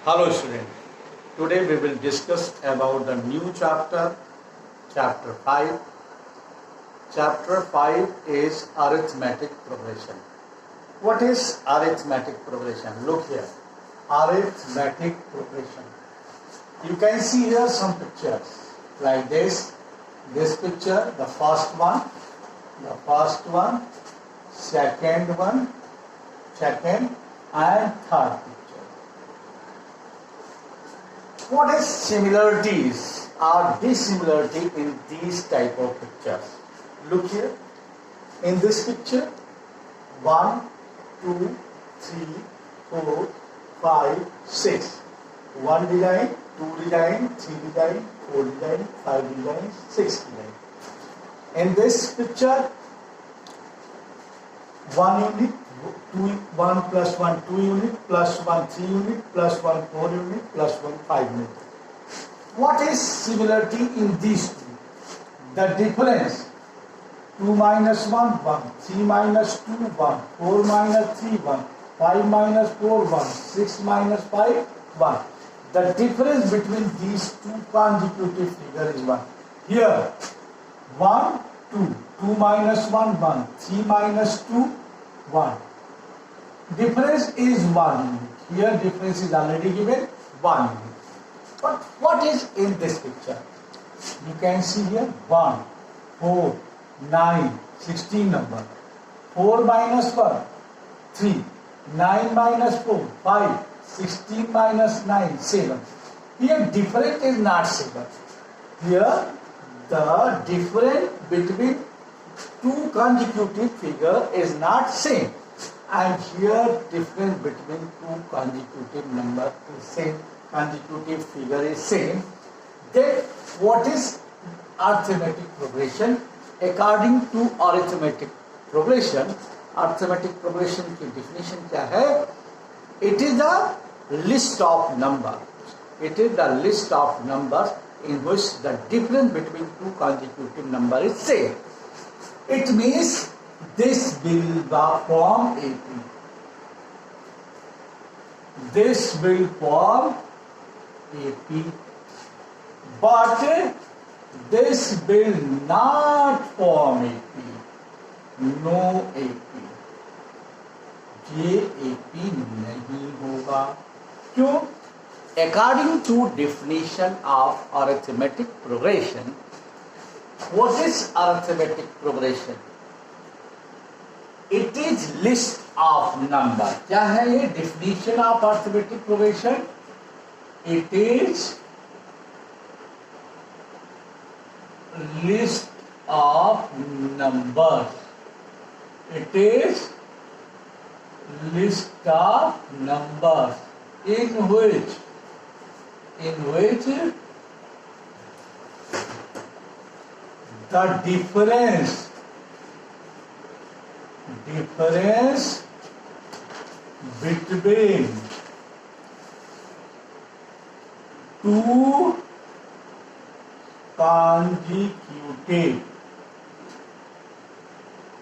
Hello student. Today we will discuss about the new chapter, chapter 5. Chapter 5 is arithmetic progression. What is arithmetic progression? Look here. Arithmetic progression. You can see here some pictures like this. This picture, the first one, second one, and third picture. What is similarities or dissimilarity in these type of pictures? Look here. In this picture, 1, 2, 3, 4, 5, 6. 1 design, 2 design, 3 design, 4 design, 5 design, 6 design. In this picture, 1 unit, 1 plus 1 2 unit, plus 1 3 unit, plus 1 4 unit, plus 1 5 unit. What is similarity in these two? The difference, 2 minus 1, 1, 3 minus 2, 1, 4 minus 3, 1, 5 minus 4, 1, 6 minus 5, 1. The difference between these two consecutive figures is 1. Here, 1, 2, 2 minus 1, 1, 3 minus 2, 1. Difference is 1 unit. Here difference is already given 1 unit. But what is in this picture? You can see here 1, 4, 9, 16 number. 4 minus 1, 3. 9 minus 4, 5. 16 minus 9, 7. Here difference is not 7. Here the difference between two consecutive figure is not same. And here difference between two consecutive number is same. Consecutive figure is same. Then what is arithmetic progression? According to arithmetic progression की definition क्या है? It is the list of numbers. It is the list of numbers in which the difference between two consecutive numbers is same. It means this will form AP. This will form AP. But this will not form AP. No AP. ये AP नहीं होगा. क्यों? According to definition of arithmetic progression, what is arithmetic progression? It is list of number. क्या है ये definition of arithmetic progression? It is list of numbers. It is list of numbers in which the difference between two consecutive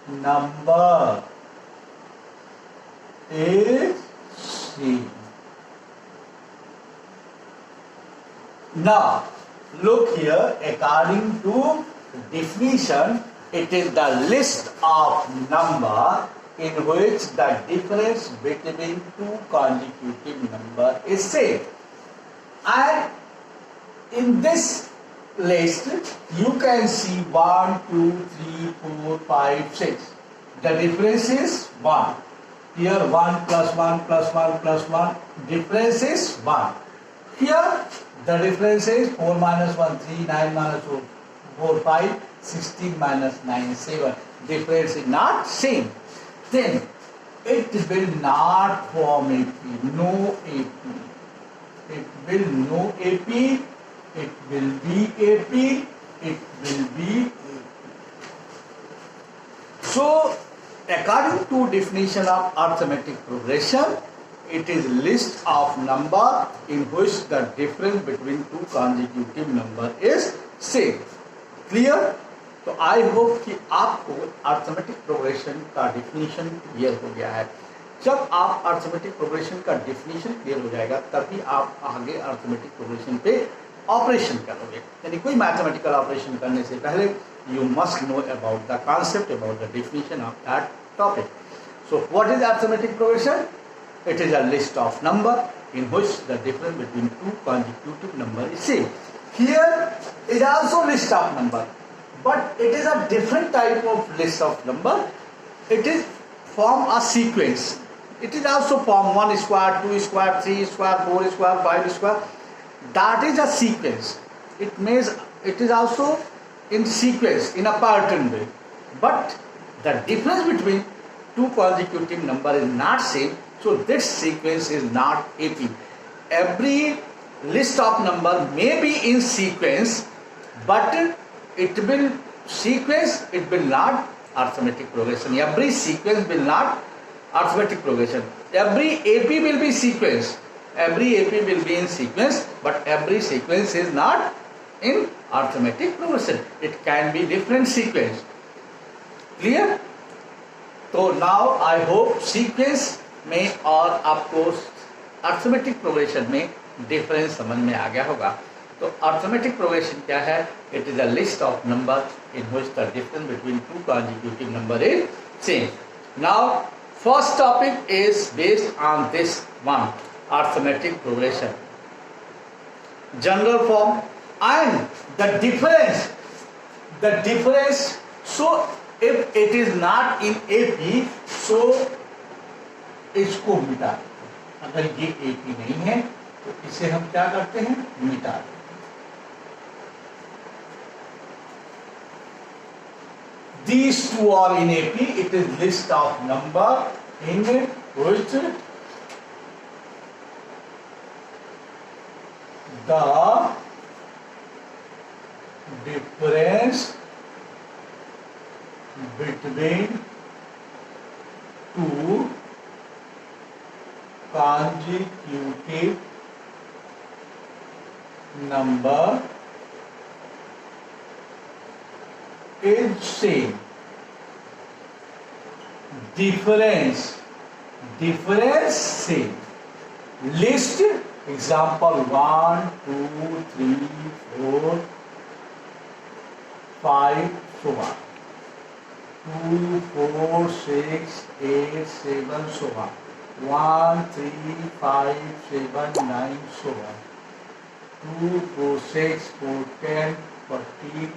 number is same. Now look here, according to definition, it is the list of number in which the difference between two consecutive number is same. And in this list you can see 1, 2, 3, 4, 5, 6. The difference is 1. Here 1 plus 1 plus 1 plus 1. Difference is 1. Here the difference is 4 minus 1, 3, 9 minus 4, 4, 5, 16 minus 9, 7. Difference is not same. Then it will not form AP. No AP. It will no AP. It will be AP. It will be AP. So according to definition of arithmetic progression, it is list of number in which the difference between two consecutive number is same. Clear? तो I hope कि आपको arithmetic progression का definition clear हो गया है. जब आप arithmetic progression का डेफिनेशन क्लियर हो जाएगा तभी आप आगे अर्थमेटिक प्रोग्रेशन पे ऑपरेशन करोगे। यानी कोई मैथमेटिकल ऑपरेशन करने से पहले you must know about the concept, about the definition of that topic. So what is arithmetic progression? It is a list of number in which the difference between two consecutive number is same. Here is also list of number, but it is a different type of list of number. It is form a sequence. It is also form 1 square, 2 square, 3 square, 4 square, 5 square. That is a sequence. It means it is also in sequence, in a pattern way. But the difference between two consecutive number is not same. So this sequence is not AP. Every list of number may be in sequence, but it will sequence, it will not arithmetic progression. Every sequence will not arithmetic progression. Every AP will be sequence. Every AP will be in sequence, but every sequence is not in arithmetic progression. It can be different sequence. Clear? So now I hope sequence में और आपको arithmetic progression में difference समझ में आ गया होगा। तो arithmetic progression क्या है? It is a list of number in which the difference between two consecutive number is same. Now first topic is based on this one, arithmetic progression, general form and the difference. So if it is not in AP, so इसको मिटा दें। अगर ये AP नहीं है तो इसे हम क्या करते हैं? मिटा दें। These two are in AP. It is list of number in which the difference between two consecutive number is same. Difference same. List example 1, 2, 3, 4, 5, so on. 2, 4, 6, 8, 7, so on. 1, 3, 5, 7, 9, so on. 2, 4, 6, 4, 10, 40,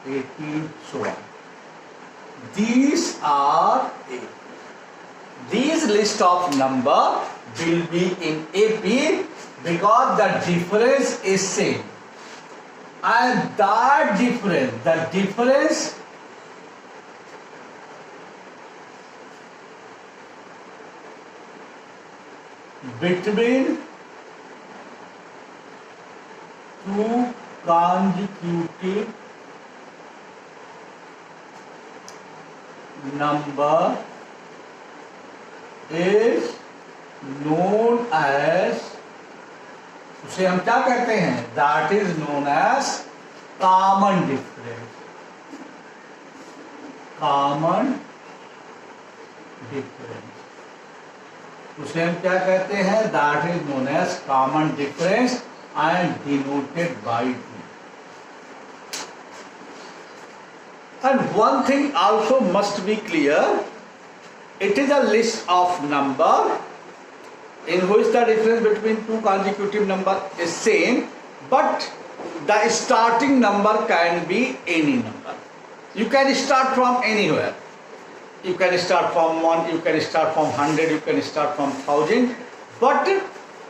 80, so on. These are these list of number will be in AP because the difference is same, and that difference between two consecutive number is known as, उसे हम क्या कहते हैं? That is known as common difference. Common difference. उसे हम क्या कहते हैं? That is known as common difference and denoted by D. And one thing also must be clear. It is a list of number in which the difference between two consecutive number is same, but the starting number can be any number. You can start from anywhere. You can start from 1, you can start from 100, you can start from 1000. But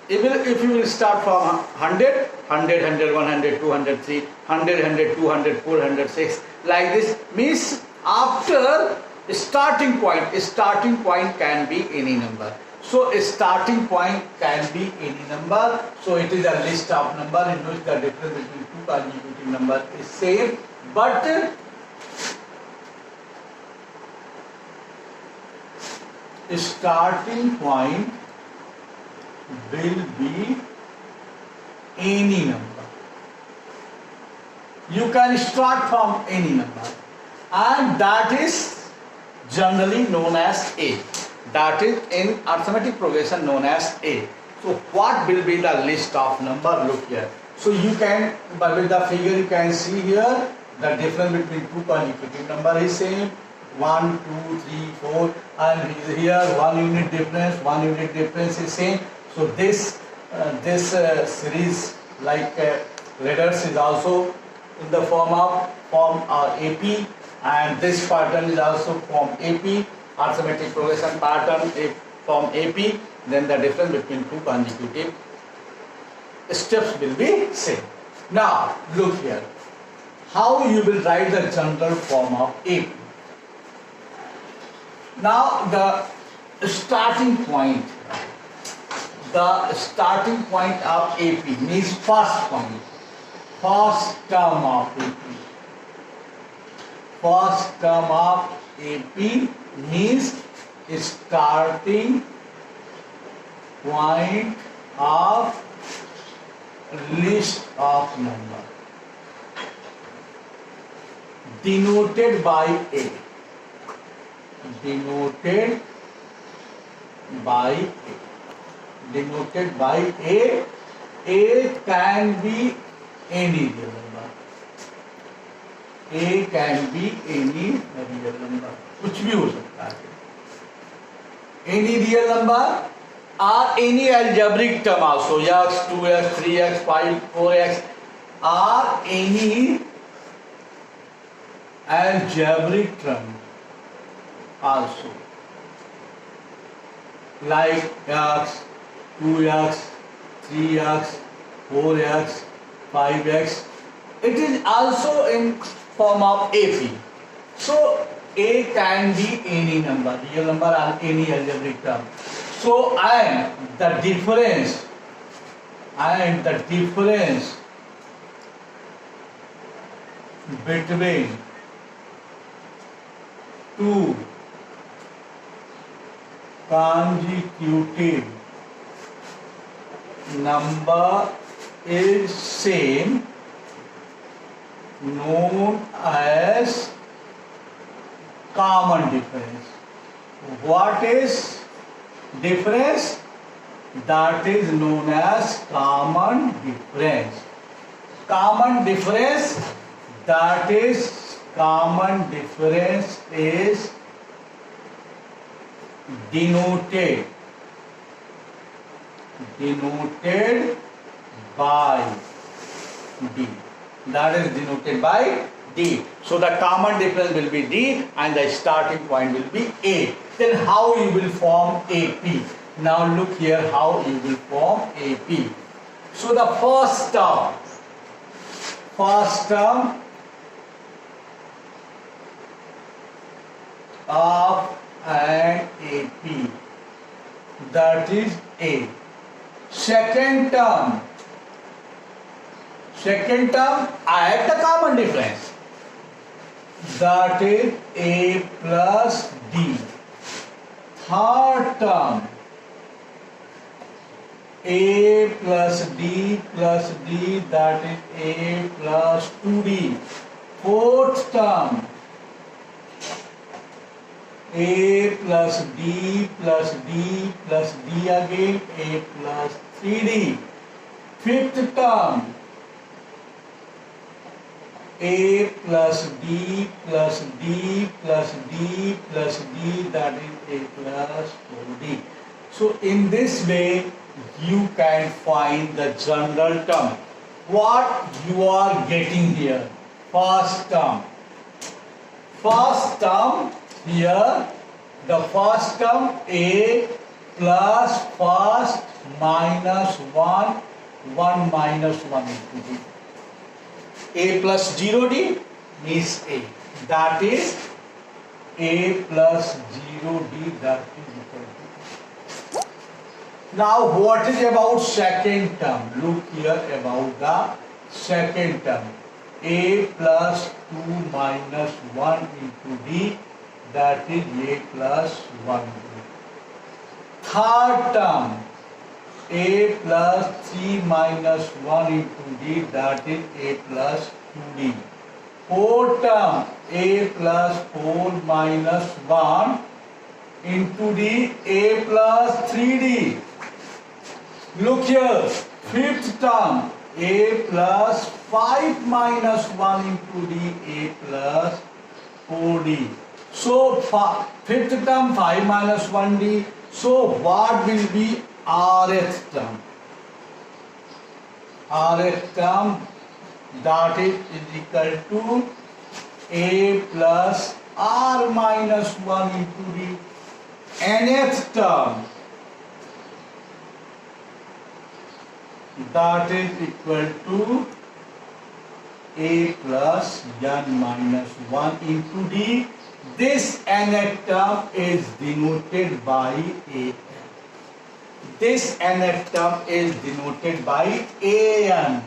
if you will start from 100, 100, 100, 100, 200, 300, 100, 200, 400, 6, like this, means after starting point can be any number. So a starting point can be any number. So it is a list of number in which the difference between two consecutive number is same, but starting point will be any number. You can start from any number, and that is generally known as A. that is in arithmetic progression known as A. So what will be the list of number? Look here. So you can, but with the figure you can see here the difference between two consecutive number is same, 1, 2, 3, 4, and here 1 unit difference is same. So this series like letters is also in the form AP, and this pattern is also form AP, arithmetic progression pattern form AP. Then the difference between two consecutive steps will be same. Now look here, how you will write the general form of AP. Now the starting point of AP means first term of AP. First term of AP means starting point of list of number denoted by A. Denoted by A. A can be any real number. A can be any real number. कुछ भी हो सकता है. Any real number or any algebraic term also. X, 2x, 3x, 5, 4x or any algebraic term also, like x, 2x, 3x, 4x, 5x. It is also in form of AP. So A can be any number, real number or any algebraic term. So and the difference between two consecutive number is same, known as common difference. What is difference? That is known as common difference. Common difference is denoted by D. That is denoted by D. So the common difference will be D and the starting point will be A. Then how you will form AP? Now look here how you will form AP. So the first term of an AP, that is A. Second term, add the common difference, that is A plus D. Third term, A plus D, that is A plus 2D. Fourth term, A plus D again, A plus 3D. Fifth term, A plus D, that is A plus 4D. So in this way you can find the general term. What you are getting here? First term here, the first term A plus first minus 1 minus 1 into D. A plus 0D means A. That is A plus 0D, that is equal to. Now what is about second term? Look here about the second term. A plus 2 minus 1 into D, that is A plus 1D. Third term, A plus 3 minus 1 into D, that is A plus 2D. Fourth term, A plus 4 minus 1 into D, A plus 3D. Look here, fifth term, A plus 5 minus 1 into D, A plus 4D. So, fifth term, 5 minus 1D. So, what will be rth term? Rth term, that is equal to A plus R minus 1 into D. Nth term, that is equal to A plus N minus 1 into D. This nth term is denoted by A. This nth term is denoted by An.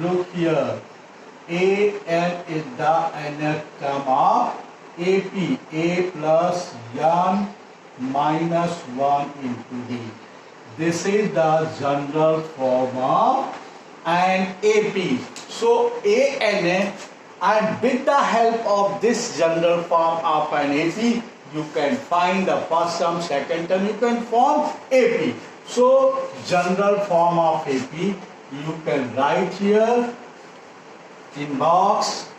Look here, An is the nth term of AP, A plus N minus 1 into D. This is the general form of an AP. So An, and with the help of this general form of an AP, you can find the first term, second term, you can form AP. So general form of AP, you can write here in box,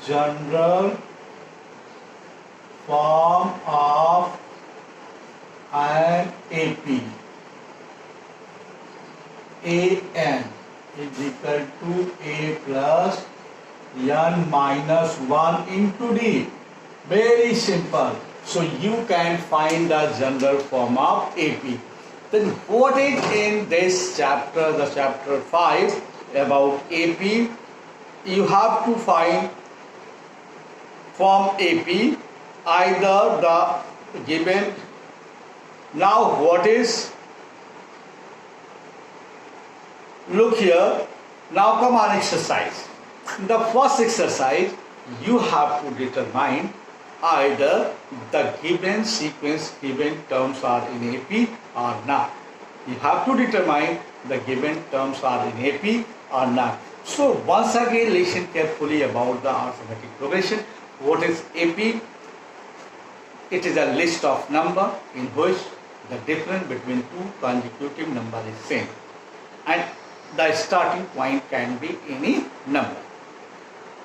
general form of an AP. An is equal to A plus N minus 1 into D. Very simple. So you can find the general form of AP. Then what is in this chapter, the chapter 5 about AP? You have to find form AP, either the given. Now what is? Look here. Now come on exercise. In the first exercise, you have to determine either the given sequence, given terms are in AP or not. You have to determine the given terms are in AP or not. So once again, listen carefully about the arithmetic progression. What is AP? It is a list of number in which the difference between two consecutive number is same, and the starting point can be any number.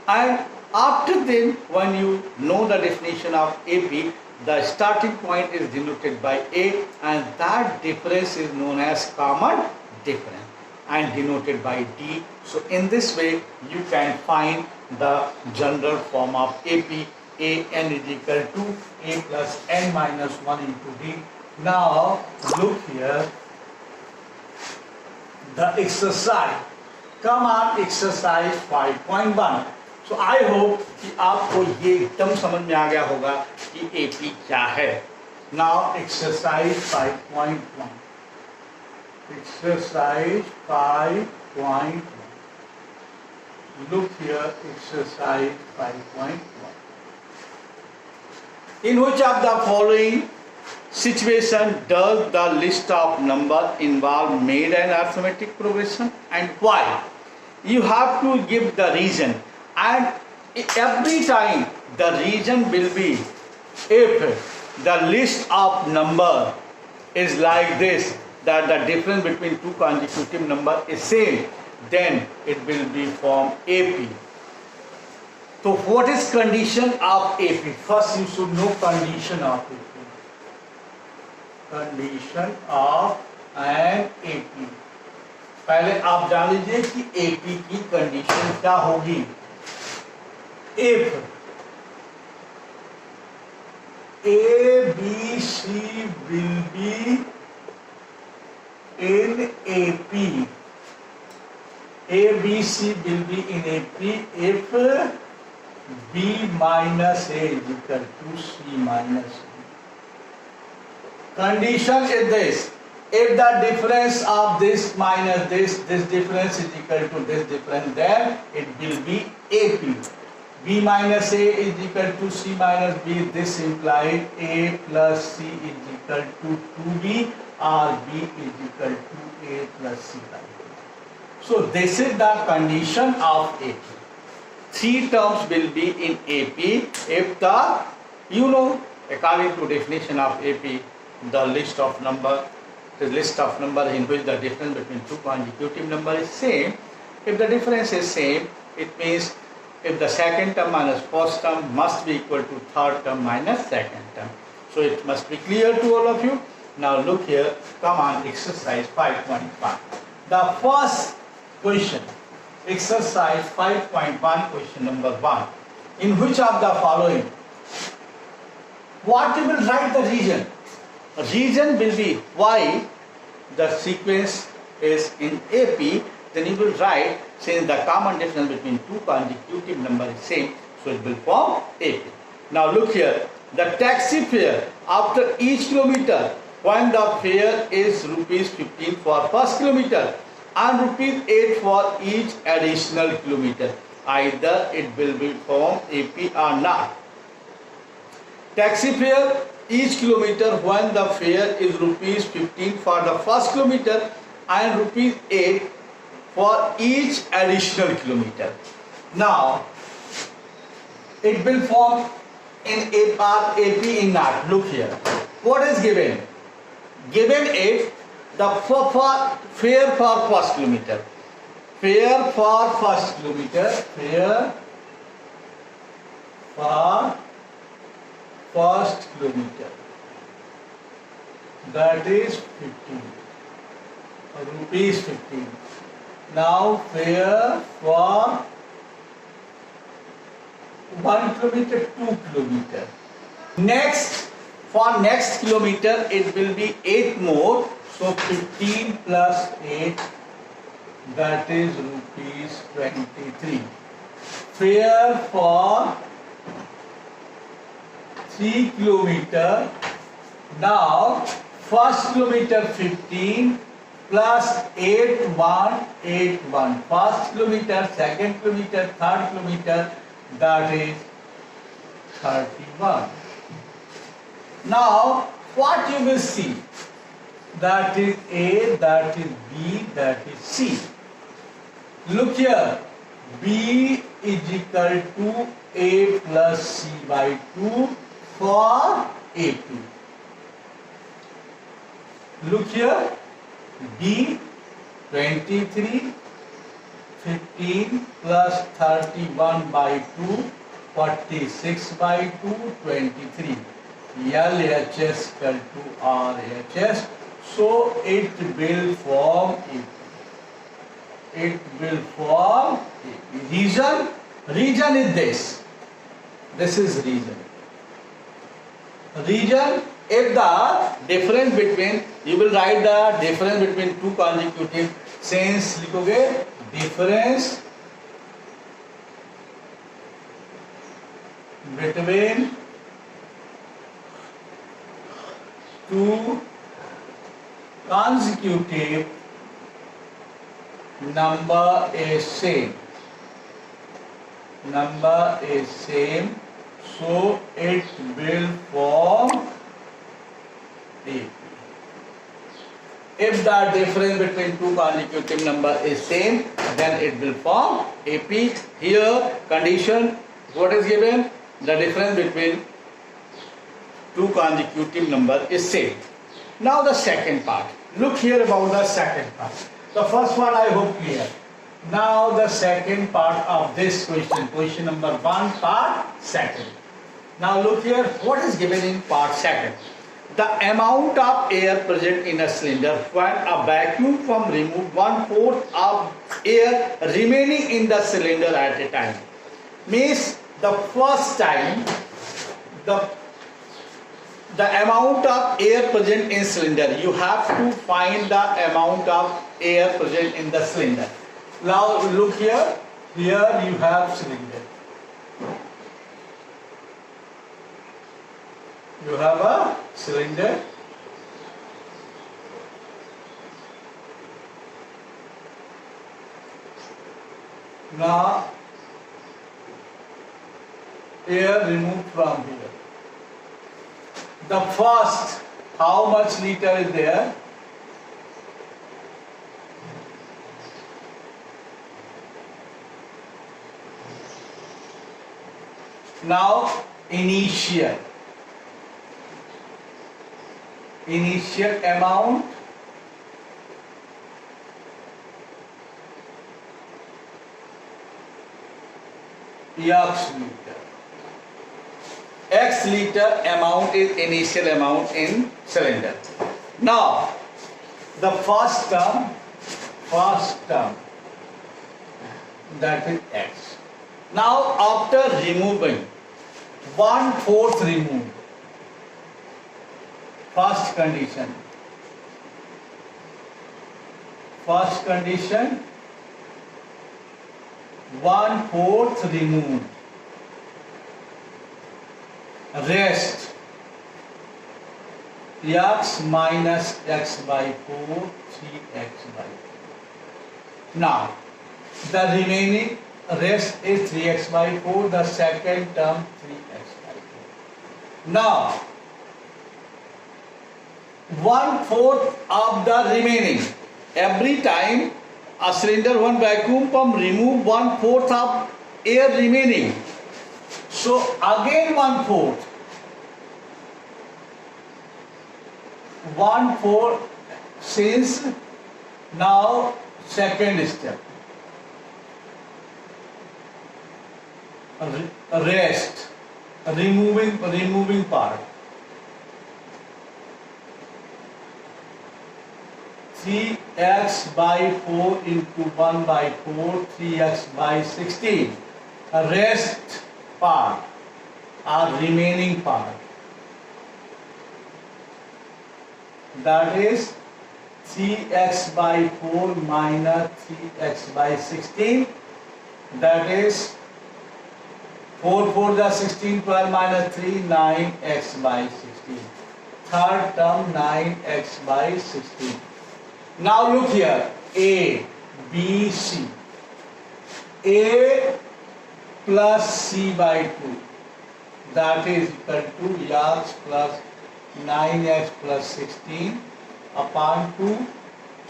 And after then, when you know the definition of AP, the starting point is denoted by A, and that difference is known as common difference and denoted by D. So in this way, you can find the general form of AP. An is equal to A plus N minus 1 into D. Now look here, the exercise. Come on, exercise 5.1. So I hope कि आपको ये एकदम समझ में आ गया होगा कि AP क्या है. Now exercise 5.1. Exercise 5.1. Look here, exercise 5.1. In which of the following situation does the list of number involve made an arithmetic progression, and why? You have to give the reason, and every time the reason will be if the list of number is like this, that the difference between two consecutive number is same, then it will be form AP. So what is condition of AP? First you should know condition of AP. Condition of an AP. पहले आप जान लीजिए कि AP की condition क्या होगी. If A, B, C will be in AP. A, B, C will be in AP if B minus A is equal to C minus A. Condition is this: if the difference of this minus this difference is equal to this difference, then it will be AP. B minus A is equal to C minus B. This implies A plus C is equal to 2B, or B is equal to A plus C. So this is the condition of AP. Three terms will be in AP if the, According to definition of AP, the list of number in which the difference between two consecutive numbers is same. If the difference is same, it means if the second term minus first term must be equal to third term minus second term. So it must be clear to all of you. Now look here, come on, exercise 5.1. The first question, exercise 5.1, question number 1. In which of the following, what you will write the region? Region will be why the sequence is in AP, then you will write, since the common difference between two consecutive numbers is same, so it will form AP. Now look here, the taxi fare after each kilometer, when the fare is rupees 15 for first kilometer and rupees 8 for each additional kilometer, either it will be form AP or not. Taxi fare each kilometer when the fare is rupees 15 for the first kilometer and rupees 8 for each additional kilometer. Now it will form in AP in not. Look here, what is given? Given it the fare for first kilometer. Fare for first kilometer. Fare for first kilometer. That is 15. Rupees 15. Now fare for 1 kilometer, 2 kilometer. Next, for next kilometer it will be 8 more. So 15 plus 8, that is rupees 23. Fare for 3 kilometer. Now first kilometer 15 plus 8 1 8 1. First kilometer, second kilometer, third kilometer, that is 31. Now what you will see? That is A, that is B, that is C. Look here, B is equal to A plus C by 2 for AP. Look here, B 23, 15 plus 31 by 2, 46 by 2, 23. LHS equal to RHS. So it will form AP. It will form AP. Region is this. This is region. Region, if the difference between, you will write the difference between two consecutive, since लिखोगे difference between two consecutive number is same. Number is same, so it will form AP. If the difference between two consecutive number is same, then it will form AP. Here condition, what is given? The difference between two consecutive number is same. Now the second part. Look here about the second part. The first part I hope clear. Now the second part of this question, question number 1, part second. Now look here, what is given in part second? The amount of air present in a cylinder when a vacuum pump removes 1/4 of air remaining in the cylinder at a time. Means the first time the amount of air present in cylinder, you have to find the amount of air present in the cylinder. Now look here, here you have cylinder. You have a cylinder. Now air removed from here. The first, how much liter is there? Now initial. initial amount X liter. X liter amount is initial amount in cylinder. Now, the first term, that is X. Now, after removing 1/4 removed, first condition, 1/4 removed, rest x minus x by 4, 3x by 4. Now, the remaining rest is 3x by 4, the second term 3x by 4. Now, 1/4 of the remaining. Every time a cylinder, one vacuum pump remove 1/4 of air remaining. So again 1/4. 1/4 since now second step. Rest, removing part. 3x by 4 into 1 by 4, 3x by 16. Rest part or remaining part. That is 3x by 4 minus 3x by 16. That is 4 4 the 16, 12 minus 3, 9x by 16. Third term 9x by 16. Now look here, A, B, C. A plus C by 2. That is equal to x plus 9x plus 16 upon 2.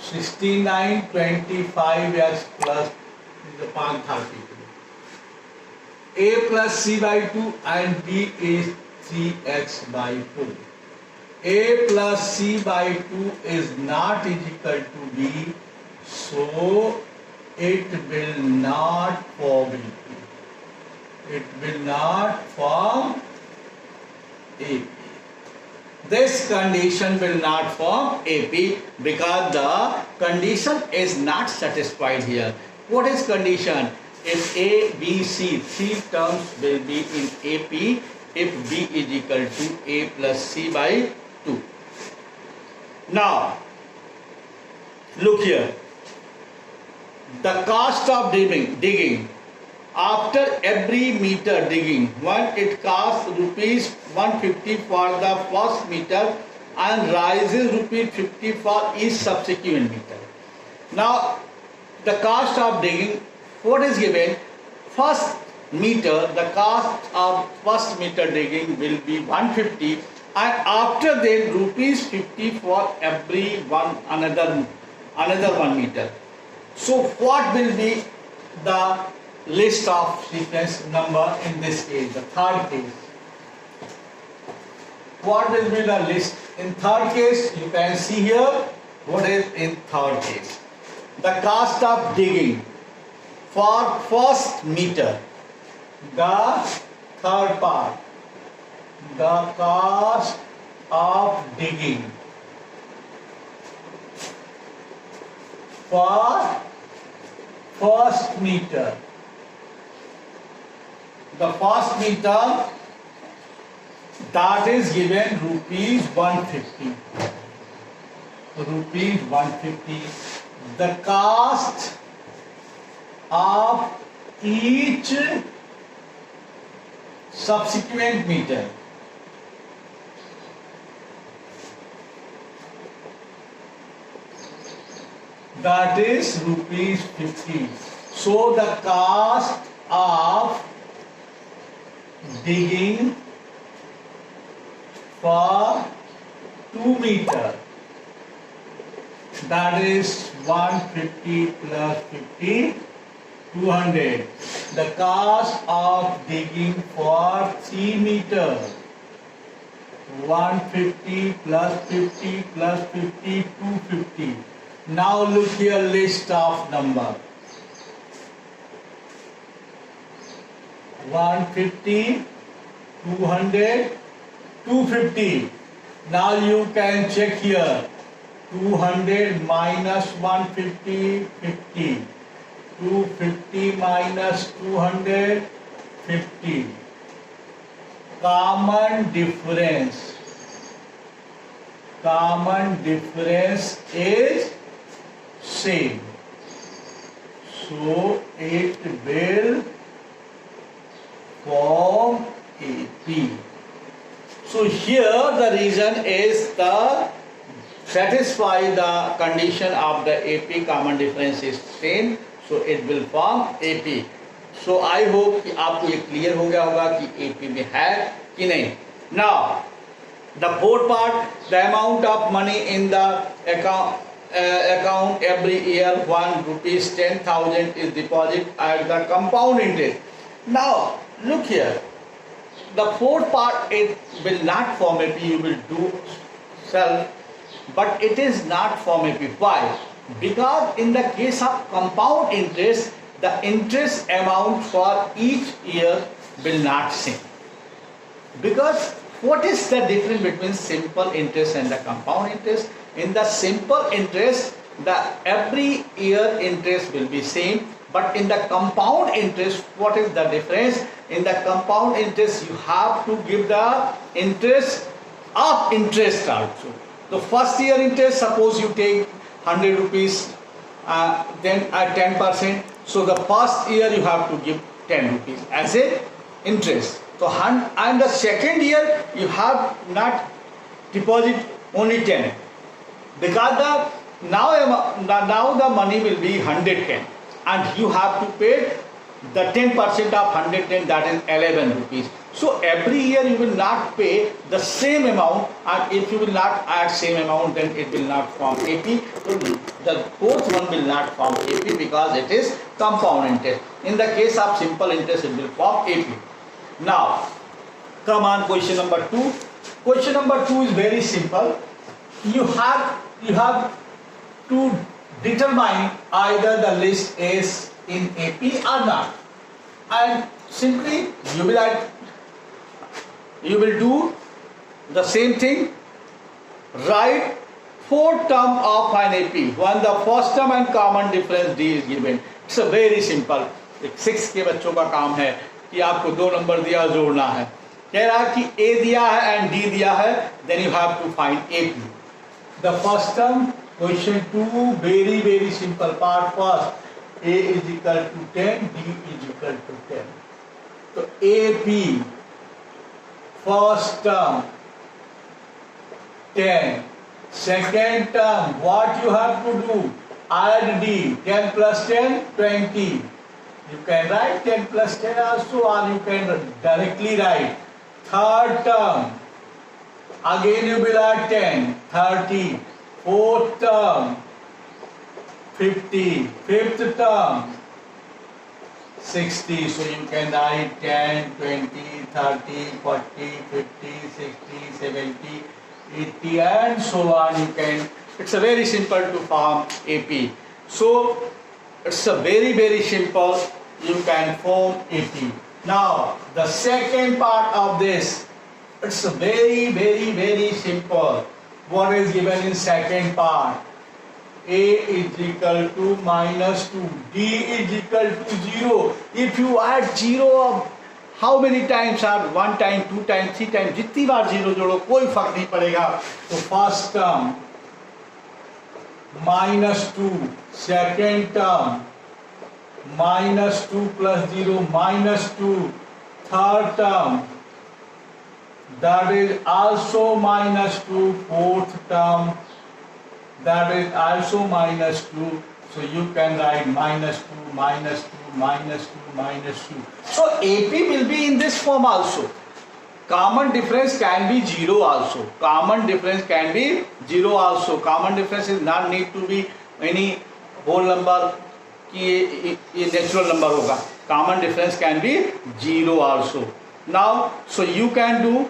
69, 25x plus upon 32. A plus C by 2 and B is 3x by 2. A plus C by 2 is not equal to B, so it will not form AP. It will not form AP. This condition will not form AP because the condition is not satisfied here. What is condition? If A, B, C, 3 terms will be in AP if B is equal to A plus C by 2. Now, look here. The cost of digging after every meter digging, when it costs rupees 150 for the first meter and rises rupees 50 for each subsequent meter. Now, the cost of digging, what is given? First meter, the cost of first meter digging will be 150, and after that rupees 50 for every another 1 meter. So what will be the list of sequence number in this case, the third case? What will be the list? In third case, you can see here what is in third case. The cost of digging for first meter, the third part, the cost of digging for first meter. The first meter, that is given rupees 150. Rupees 150. The cost of each subsequent meter. That is rupees 50. So the cost of digging for 2 meter, that is 150 plus 50, 200. The cost of digging for 3 meter, 150 plus 50 plus 50, 250. Now look here, list of number. 150, 200, 250. Now you can check here. 200 minus 150, 50. 250 minus 200, 50. Common difference is same. So it will form AP. So here the reason is the satisfy the condition of the AP common difference is same, so it will form AP. So I hope कि आपको ये clear हो गया होगा कि AP में है कि नहीं. Now the fourth part, the amount of money in the account every year 1 rupees 10,000 is deposited at the compound interest. Now look here, the fourth part, it will not form AP, you will do self, but it is not form AP. Why? Because in the case of compound interest, the interest amount for each year will not same. Because what is the difference between simple interest and the compound interest? In the simple interest, the every year interest will be same. But in the compound interest, what is the difference? In the compound interest, you have to give the interest of interest also. The first year interest, suppose you take 100 rupees, then at 10%. So the first year you have to give 10 rupees as a interest. So and the second year you have not deposit only 10, because now the money will be 110 and you have to pay the 10% of 110, that is 11 rupees. So every year you will not pay the same amount, and if you will not add same amount, then it will not form AP. So the fourth one will not form AP because it is compound interest. In the case of simple interest, it will form AP. Now come on, question number 2. Question number 2 is very simple. You have to determine either the list is in AP or not, and simply you will do the same thing. Write 4 terms of an AP when the first term and common difference D is given. It's a very simple. 6 के बच्चों का काम है कि आपको 2 number दिया जोड़ना है. कह रहा है कि A दिया है and D दिया है, then you have to find AP. The first term, question 2, very simple part first. A is equal to 10, D is equal to 10. So AP, first term 10. Second term, what you have to do? Add D. 10 plus 10, 20. You can write 10 plus 10 also, or you can directly write. Third term, again you will add 10, 30. Fourth term, 50. Fifth term, 60. So you can write 10, 20, 30, 40, 50, 60, 70, 80 and so on. You can, it's a very simple to form AP. So it's a very simple, you can form AP. Now the second part of this, it's a very simple. What is given in second part? A is equal to minus 2, D is equal to 0. If you add 0, how many times are 1 time, 2 times, 3 times, जितनी बार 0 जोड़ो कोई फर्क नहीं पड़ेगा. तो first term minus 2, second term minus 2 plus 0 minus 2, third term that is also minus 2, fourth term that is also minus 2. So you can write minus 2, minus 2, minus 2, minus 2. So AP will be in this form also. Common difference can be 0 also. Common difference can be 0 also. Common difference is not need to be any whole number कि ये natural number होगा. Common difference can be 0 also. Now, so you can do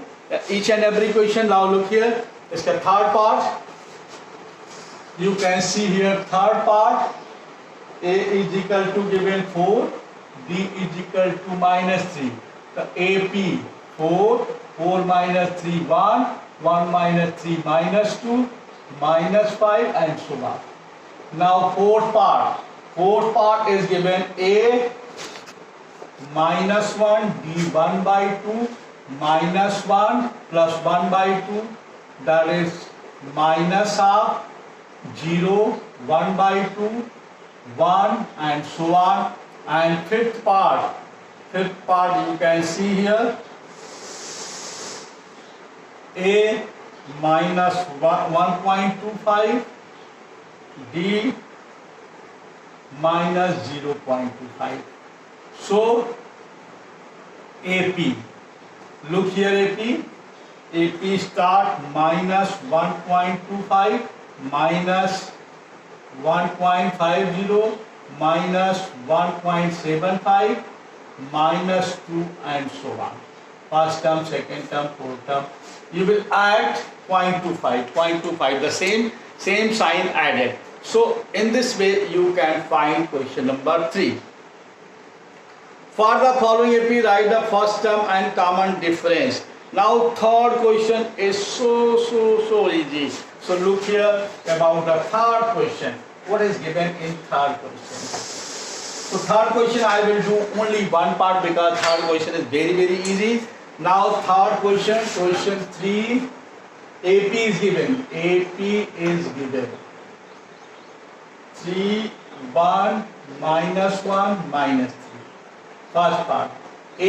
each and every question. Now look here, it's the third part. You can see here third part. A is equal to given 4, D is equal to -3. The AP 4, 4 minus 3 1, 1 minus 3 -2, -5 and so on. Now fourth part is given A -1, D 1/2, -1 plus 1/2, that is -half, 0, 1/2, 1 and so on. And fifth part you can see here, A minus 1.25, D minus 0.25. So AP, look here, AP start minus 1.25 minus 1.50 minus 1.75 minus 2 and so on. First term, second term, fourth term. You will add 0.25, the same sign added. So in this way you can find question number 3. For the following AP, write the first term and common difference. Now third question is so easy. So look here about the third question. What is given in third question? So third question I will do only one part because third question is very easy. Now third question, question 3, AP is given. 3, 1, -1, -3. First part. A,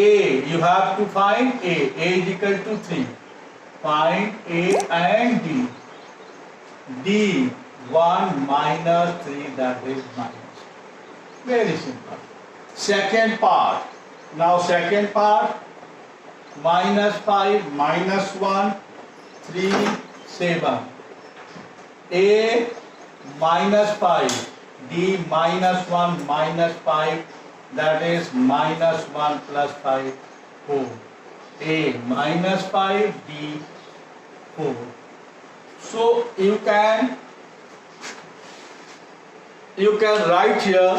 you have to find A. A is equal to 3. Find A and D. D, 1 minus 3, that is minus. Very simple. Second part. Now second part. -5, -1, 3, 7. A -5, D -1, -5, that is -1 plus 5, 4. A -5, D 4. So you can write here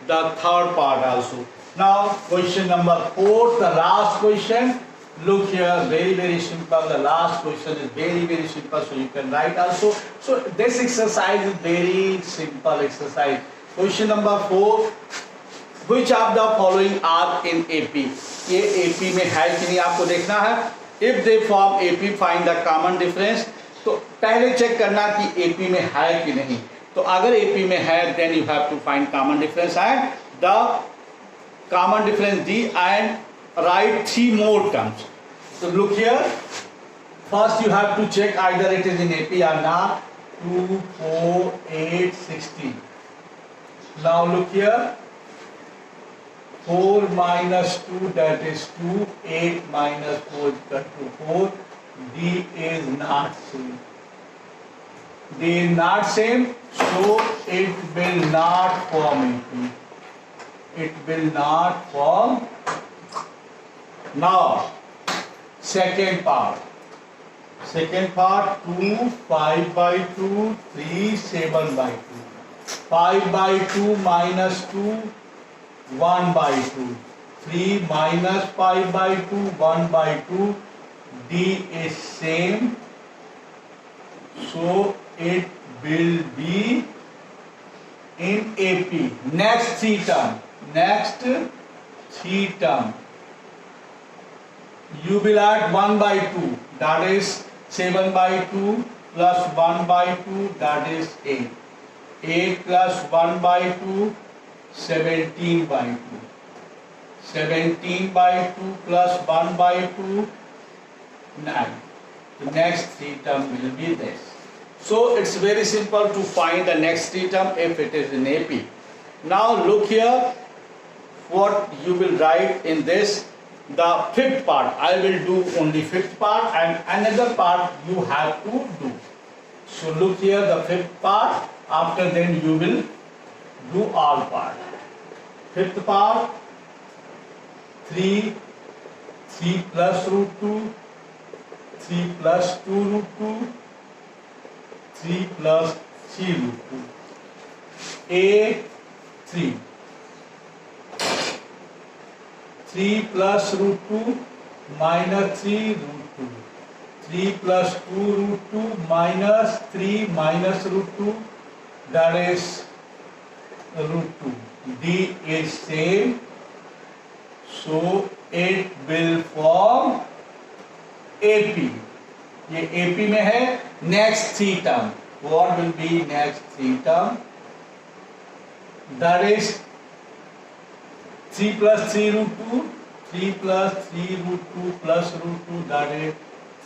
the third part also. Now question number 4, the last question. Look here, very simple. The last question is very simple, so you can write also. So this exercise is very simple exercise. Question number 4, which of the following are in AP? ये AP में है कि नहीं आपको देखना है. If they form AP, find the common difference. तो पहले चेक करना कि AP में है कि नहीं. तो अगर AP में है, then you have to find common difference and the common difference D and write 3 more terms. So look here. First you have to check either it is in AP or not. 2, 4, 8, 16. Now look here. 4 minus 2, that is 2. 8 minus 4 is equal to 4. D is not same. D is not same, so it will not form AP. It will not form. Now second part, 2, 5/2, 3, 7/2. 5/2 minus 2, 1/2. 3 minus 5/2, 1/2. D is same, so it will be in AP. Next 3 term. You will add 1/2, that is 7/2 plus 1/2, that is 8. 8 plus 1/2, 17/2. 17/2 plus 1/2, 9. The next 3 term will be this. So it's very simple to find the next 3 term if it is in AP. Now look here, what you will write in this. The fifth part, I will do only fifth part and another part you have to do. So look here, the fifth part, after then you will do all part. Fifth part, 3 plus root 2, 3 plus 2 root 2, 3 plus 3 root 2. A 3. 3 plus root 2 minus 3 root 2. 3 plus 2 root 2 minus 3 minus root 2, that is root 2. D is same, so it will form AP. ये AP में है next 3 term. What will be next 3 term? That is 3 plus 3 root 2, 3 plus 3 root 2 plus root 2, that is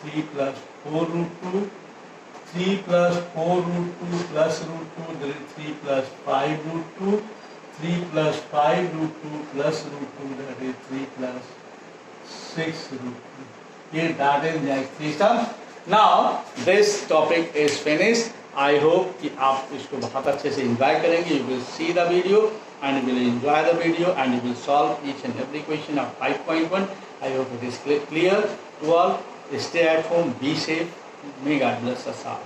3 plus 4 root 2, 3 plus 4 root 2 plus root 2, that is 3 plus 5 root 2, 3 plus 5 root 2 plus root 2, that is 3 plus 6 root 2. Yeah, that is next 3 term. Now this topic is finished. I hope कि आप इसको बहुत अच्छे से enjoy करेंगे. You will see the video and you will enjoy the video and you will solve each and every question of 5.1. I hope it is clear to all. Stay at home, be safe. May God bless us all.